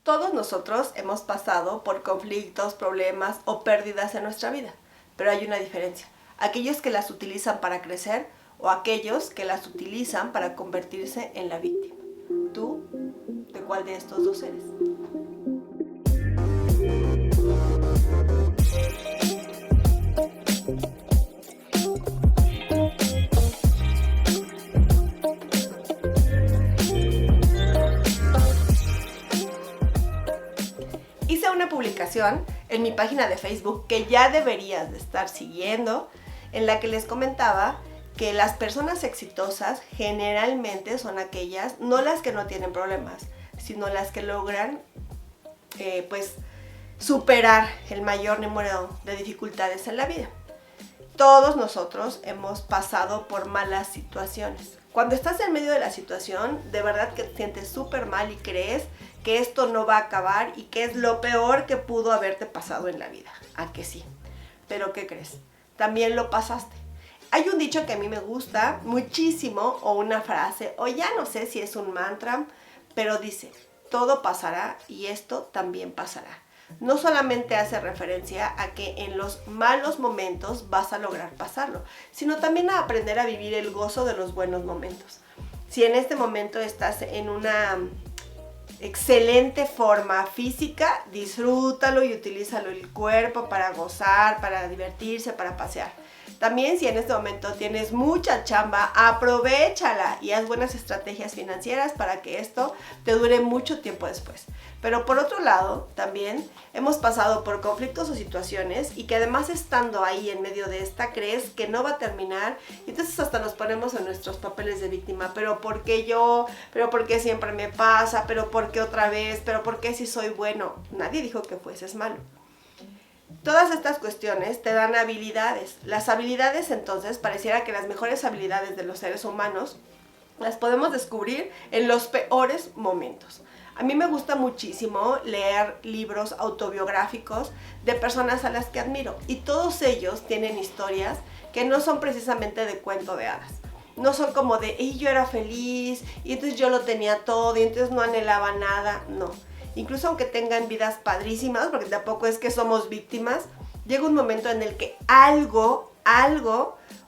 Todos nosotros hemos pasado por conflictos, problemas o pérdidas en nuestra vida, pero hay una diferencia. Aquellos que las utilizan para crecer o aquellos que las utilizan para convertirse en la víctima. ¿Tú de cuál de estos dos eres? Hice una publicación en mi página de Facebook que ya deberías de estar siguiendo, en la que les comentaba que las personas exitosas generalmente son aquellas, no las que no tienen problemas, sino las que logran superar el mayor número de dificultades en la vida. Todos nosotros hemos pasado por malas situaciones. Cuando estás en medio de la situación, de verdad que te sientes súper mal y crees que esto no va a acabar y que es lo peor que pudo haberte pasado en la vida. ¿A que sí? Pero ¿qué crees? También lo pasaste. Hay un dicho que a mí me gusta muchísimo, o una frase, o ya no sé si es un mantra, pero dice: todo pasará y esto también pasará. No solamente hace referencia a que en los malos momentos vas a lograr pasarlo, sino también a aprender a vivir el gozo de los buenos momentos. Si en este momento estás en una excelente forma física, disfrútalo y utilízalo el cuerpo para gozar, para divertirse, para pasear. También, si en este momento tienes mucha chamba, aprovéchala y haz buenas estrategias financieras para que esto te dure mucho tiempo después. Pero por otro lado, también hemos pasado por conflictos o situaciones y que además, estando ahí en medio de esta, crees que no va a terminar, y entonces hasta nos ponemos en nuestros papeles de víctima. ¿Pero por qué yo? ¿Pero por qué siempre me pasa? ¿Pero por qué otra vez? ¿Pero por qué si soy bueno? Nadie dijo que fueses malo. Todas estas cuestiones te dan habilidades. Las habilidades, entonces, pareciera que las mejores habilidades de los seres humanos las podemos descubrir en los peores momentos. A mí me gusta muchísimo leer libros autobiográficos de personas a las que admiro, y todos ellos tienen historias que no son precisamente de cuento de hadas. No son como de, yo era feliz, y entonces yo lo tenía todo, y entonces no anhelaba nada. No. Incluso aunque tengan vidas padrísimas, porque tampoco es que somos víctimas, llega un momento en el que algo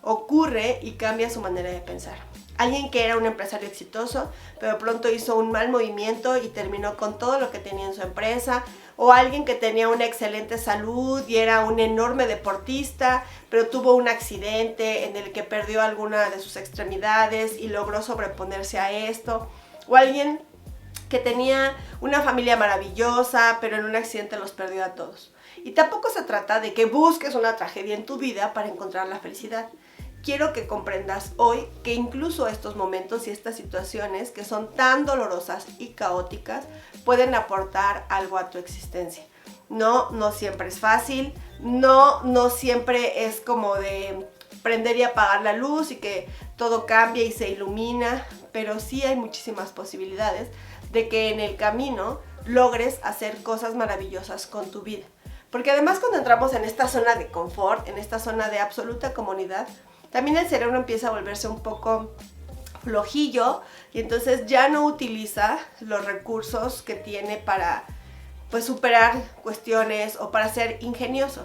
ocurre y cambia su manera de pensar. Alguien que era un empresario exitoso, pero pronto hizo un mal movimiento y terminó con todo lo que tenía en su empresa. O alguien que tenía una excelente salud y era un enorme deportista, pero tuvo un accidente en el que perdió alguna de sus extremidades y logró sobreponerse a esto. O alguien que tenía una familia maravillosa, pero en un accidente los perdió a todos. Y tampoco se trata de que busques una tragedia en tu vida para encontrar la felicidad. Quiero que comprendas hoy que incluso estos momentos y estas situaciones que son tan dolorosas y caóticas pueden aportar algo a tu existencia. No siempre es fácil, no siempre es como de prender y apagar la luz y que todo cambia y se ilumina, pero sí hay muchísimas posibilidades de que en el camino logres hacer cosas maravillosas con tu vida. Porque además, cuando entramos en esta zona de confort, en esta zona de absoluta comodidad, también el cerebro empieza a volverse un poco flojillo y entonces ya no utiliza los recursos que tiene para superar cuestiones o para ser ingenioso.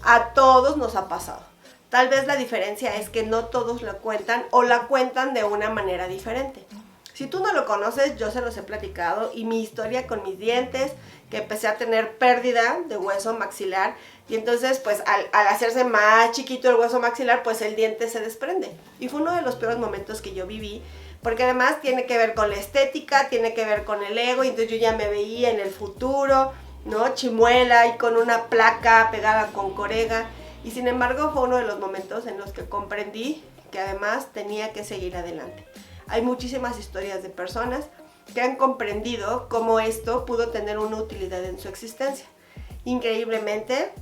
A todos nos ha pasado. Tal vez la diferencia es que no todos la cuentan, o la cuentan de una manera diferente. Si tú no lo conoces, yo se los he platicado, y mi historia con mis dientes, que empecé a tener pérdida de hueso maxilar, y entonces pues al hacerse más chiquito el hueso maxilar, pues el diente se desprende. Y fue uno de los peores momentos que yo viví, porque además tiene que ver con la estética, tiene que ver con el ego, y entonces yo ya me veía en el futuro, ¿no? Chimuela y con una placa pegada con corega, y sin embargo fue uno de los momentos en los que comprendí que además tenía que seguir adelante. Hay muchísimas historias de personas que han comprendido cómo esto pudo tener una utilidad en su existencia. Increíblemente,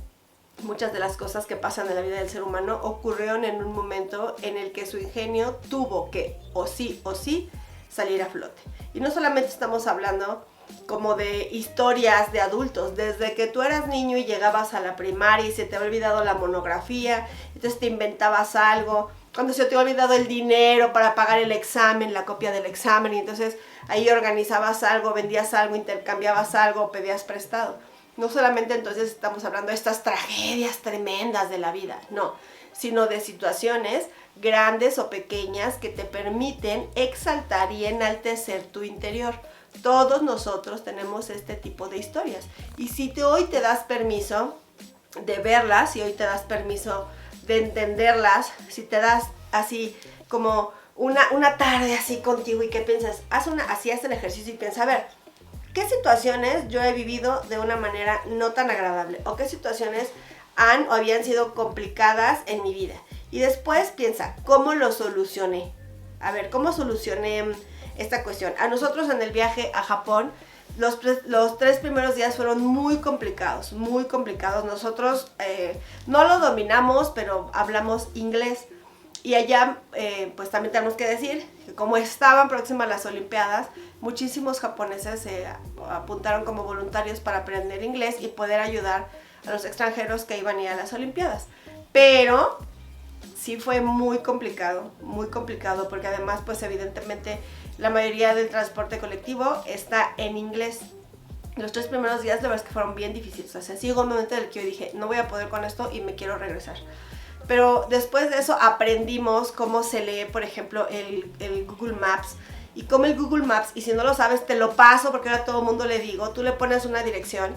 muchas de las cosas que pasan en la vida del ser humano ocurrieron en un momento en el que su ingenio tuvo que, o sí, salir a flote. Y no solamente estamos hablando como de historias de adultos, desde que tú eras niño y llegabas a la primaria y se te había olvidado la monografía, entonces te inventabas algo, cuando se te ha olvidado el dinero para pagar el examen, la copia del examen, y entonces ahí organizabas algo, vendías algo, intercambiabas algo, pedías prestado. No solamente entonces estamos hablando de estas tragedias tremendas de la vida, no, sino de situaciones grandes o pequeñas que te permiten exaltar y enaltecer tu interior. Todos nosotros tenemos este tipo de historias. Y si hoy te das permiso de verlas, si hoy te das permiso de entenderlas, si te das así como una tarde así contigo y que piensas, haz el ejercicio y piensa, a ver, ¿qué situaciones yo he vivido de una manera no tan agradable? ¿O qué situaciones han o habían sido complicadas en mi vida? Y después piensa, ¿cómo lo solucioné? A ver, ¿cómo solucioné esta cuestión? A nosotros en el viaje a Japón, los 3 primeros días fueron muy complicados, muy complicados. Nosotros no lo dominamos, pero hablamos inglés. Y allá, pues también tenemos que decir que como estaban próximas las Olimpiadas, muchísimos japoneses se apuntaron como voluntarios para aprender inglés y poder ayudar a los extranjeros que iban a ir a las Olimpiadas. Pero sí fue muy complicado, porque además, pues evidentemente, la mayoría del transporte colectivo está en inglés. Los 3 primeros días, la verdad es que fueron bien difíciles. O sea, sí llegó un momento en el que yo dije, no voy a poder con esto y me quiero regresar. Pero después de eso aprendimos cómo se lee, por ejemplo, el Google Maps. Y como el Google Maps, y si no lo sabes, te lo paso porque ahora a todo el mundo le digo, tú le pones una dirección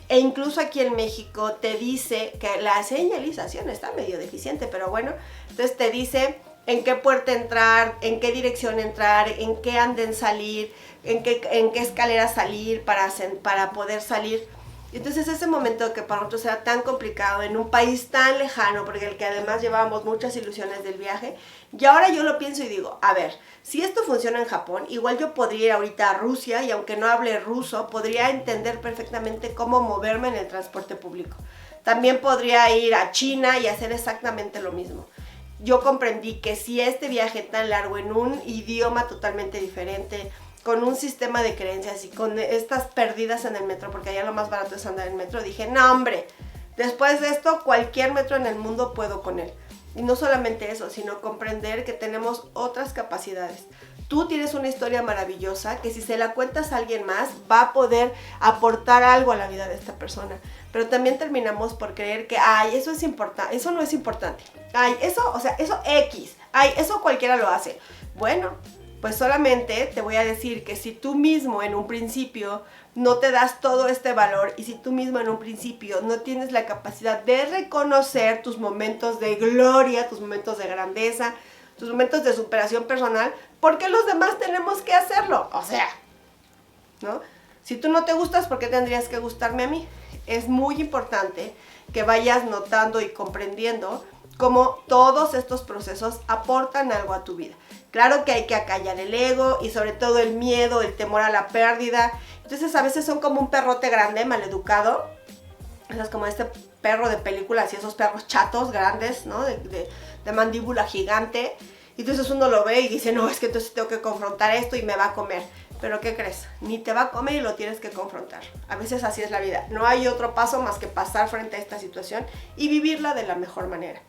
e incluso aquí en México te dice que la señalización está medio deficiente, pero bueno, entonces te dice en qué puerta entrar, en qué dirección entrar, en qué anden salir, en qué escalera salir para poder salir. Entonces ese momento que para nosotros era tan complicado en un país tan lejano, porque el que además llevábamos muchas ilusiones del viaje, y ahora yo lo pienso y digo, a ver, si esto funciona en Japón, igual yo podría ir ahorita a Rusia y aunque no hable ruso, podría entender perfectamente cómo moverme en el transporte público. También podría ir a China y hacer exactamente lo mismo. Yo comprendí que si este viaje tan largo en un idioma totalmente diferente, con un sistema de creencias y con estas pérdidas en el metro, porque allá lo más barato es andar en metro, dije, no hombre, después de esto cualquier metro en el mundo puedo con él. Y no solamente eso, sino comprender que tenemos otras capacidades. Tú tienes una historia maravillosa que si se la cuentas a alguien más va a poder aportar algo a la vida de esta persona. Pero también terminamos por creer que, ay, eso es importante, eso no es importante. Ay, eso, o sea, eso X. Ay, eso cualquiera lo hace. Bueno, pues solamente te voy a decir que si tú mismo en un principio no te das todo este valor y si tú mismo en un principio no tienes la capacidad de reconocer tus momentos de gloria, tus momentos de grandeza, tus momentos de superación personal, ¿por qué los demás tenemos que hacerlo? O sea, ¿no? Si tú no te gustas, ¿por qué tendrías que gustarme a mí? Es muy importante que vayas notando y comprendiendo cómo todos estos procesos aportan algo a tu vida. Claro que hay que acallar el ego y sobre todo el miedo, el temor a la pérdida. Entonces a veces son como un perrote grande, maleducado. Es como este perro de películas y esos perros chatos grandes, ¿no? De mandíbula gigante. Y entonces uno lo ve y dice, no, es que entonces tengo que confrontar esto y me va a comer. Pero ¿qué crees? Ni te va a comer y lo tienes que confrontar. A veces así es la vida. No hay otro paso más que pasar frente a esta situación y vivirla de la mejor manera.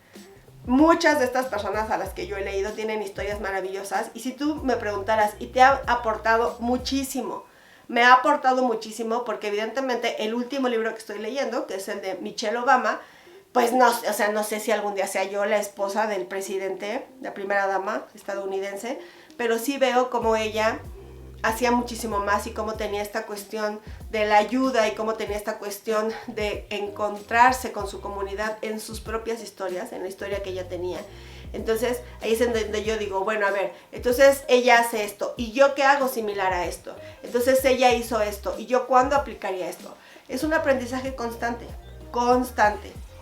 Muchas de estas personas a las que yo he leído tienen historias maravillosas y si tú me preguntaras y te ha aportado muchísimo, me ha aportado muchísimo porque evidentemente el último libro que estoy leyendo, que es el de Michelle Obama, pues no, o sea, no sé si algún día sea yo la esposa del presidente, la primera dama estadounidense, pero sí veo como ella hacía muchísimo más y cómo tenía esta cuestión de la ayuda y cómo tenía esta cuestión de encontrarse con su comunidad en sus propias historias, en la historia que ella tenía. Entonces ahí es donde yo digo, bueno, a ver, entonces ella hace esto y yo qué hago similar a esto, entonces ella hizo esto y yo cuándo aplicaría esto. Es un aprendizaje constante,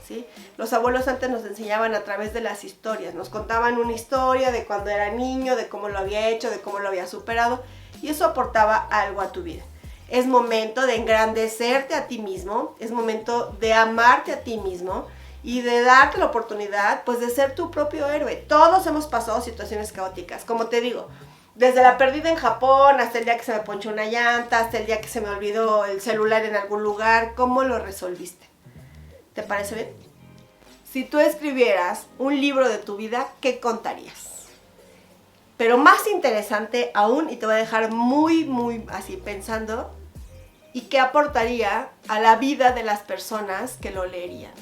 ¿sí? Los abuelos antes nos enseñaban a través de las historias, nos contaban una historia de cuando era niño, de cómo lo había hecho, de cómo lo había superado y eso aportaba algo a tu vida. Es momento de engrandecerte a ti mismo, es momento de amarte a ti mismo y de darte la oportunidad pues de ser tu propio héroe. Todos hemos pasado situaciones caóticas, como te digo, desde la pérdida en Japón hasta el día que se me ponchó una llanta, hasta el día que se me olvidó el celular en algún lugar. ¿Cómo lo resolviste? ¿Te parece bien? si tú escribieras un libro de tu vida, ¿qué contarías? Pero más interesante aún, y te voy a dejar muy así pensando, ¿y qué aportaría a la vida de las personas que lo leerían?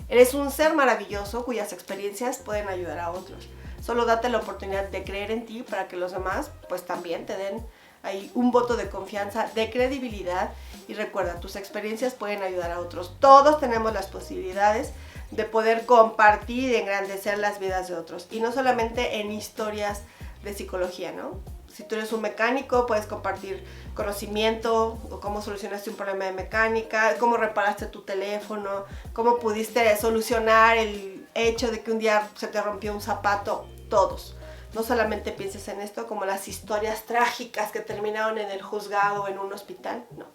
Eres un ser maravilloso cuyas experiencias pueden ayudar a otros. Solo date la oportunidad de creer en ti para que los demás pues también te den ahí un voto de confianza, de credibilidad. Y recuerda, tus experiencias pueden ayudar a otros. Todos tenemos las posibilidades de poder compartir y engrandecer las vidas de otros. Y no solamente en historias de psicología, ¿no? Si tú eres un mecánico, puedes compartir conocimiento o cómo solucionaste un problema de mecánica, cómo reparaste tu teléfono, cómo pudiste solucionar el hecho de que un día se te rompió un zapato. Todos. No solamente pienses en esto como las historias trágicas que terminaron en el juzgado o en un hospital, no.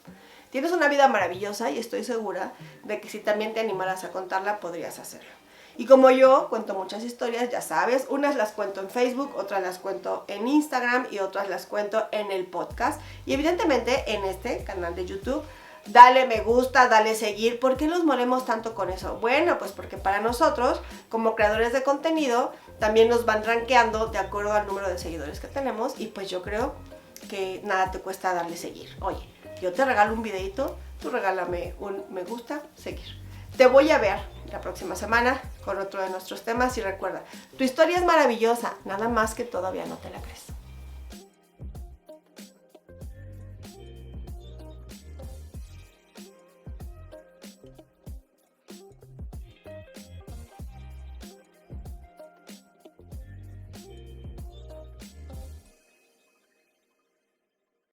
Tienes una vida maravillosa y estoy segura de que si también te animaras a contarla, podrías hacerlo. Y como yo cuento muchas historias, ya sabes, unas las cuento en Facebook, otras las cuento en Instagram y otras las cuento en el podcast. Y evidentemente en este canal de YouTube, dale me gusta, dale seguir. ¿Por qué nos molemos tanto con eso? Bueno, pues porque para nosotros, como creadores de contenido, también nos van rankeando de acuerdo al número de seguidores que tenemos. Y pues yo creo que nada te cuesta darle seguir. Oye, yo te regalo un videito, tú regálame un me gusta, seguir. Te voy a ver la próxima semana con otro de nuestros temas y recuerda, tu historia es maravillosa, nada más que todavía no te la crees.